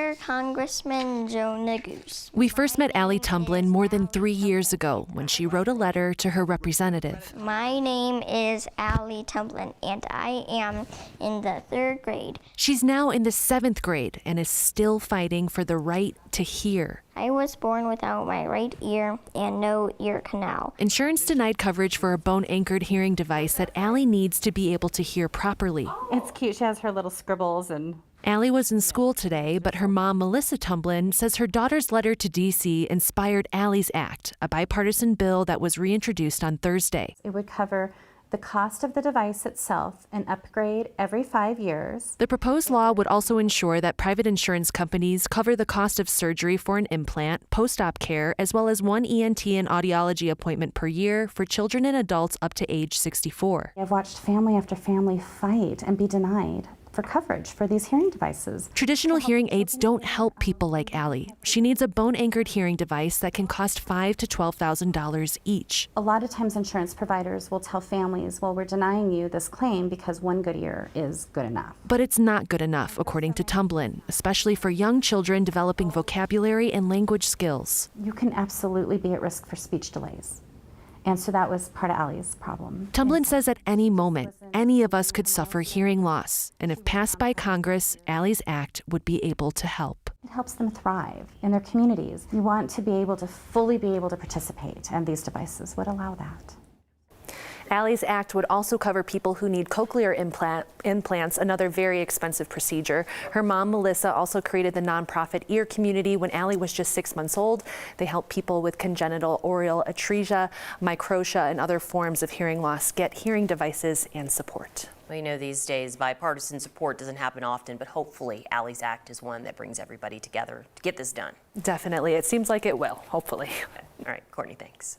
Dear Congressman Joe Neguse. We first met Allie Tumblin more than 3 years ago when she wrote a letter to her representative. My name is Allie Tumblin, and I am in the 3rd grade. She's now in the 7th grade and is still fighting for the right to hear. I was born without my right ear and no ear canal. Insurance denied coverage for a bone-anchored hearing device that Allie needs to be able to hear properly. It's cute. She has her little scribbles and... Allie was in school today, but her mom, Melissa Tumblin, says her daughter's letter to D.C. inspired Allie's Act, a bipartisan bill that was reintroduced on Thursday. It would cover the cost of the device itself, an upgrade every 5 years. The proposed law would also ensure that private insurance companies cover the cost of surgery for an implant, post-op care, as well as one ENT and audiology appointment per year for children and adults up to age 64. I've watched family after family fight and be denied for coverage for these hearing devices. Traditional hearing aids don't help people like Allie. She needs a bone-anchored hearing device that can cost $5,000 to $12,000 each. A lot of times insurance providers will tell families, well, we're denying you this claim because one good ear is good enough. But it's not good enough, according to Tumblin, especially for young children developing vocabulary and language skills. You can absolutely be at risk for speech delays. And so that was part of Allie's problem. Tumblin says at any moment, any of us could suffer hearing loss. And if passed by Congress, Allie's Act would be able to help. It helps them thrive in their communities. You want to be able to fully be able to participate, and these devices would allow that. Allie's Act would also cover people who need cochlear implants, another very expensive procedure. Her mom, Melissa, also created the nonprofit Ear Community when Allie was just 6 months old. They help people with congenital oral atresia, microtia, and other forms of hearing loss get hearing devices and support. Well, you know, these days bipartisan support doesn't happen often, but hopefully Allie's Act is one that brings everybody together to get this done. Definitely. It seems like it will, hopefully. Okay. All right, Courtney, thanks.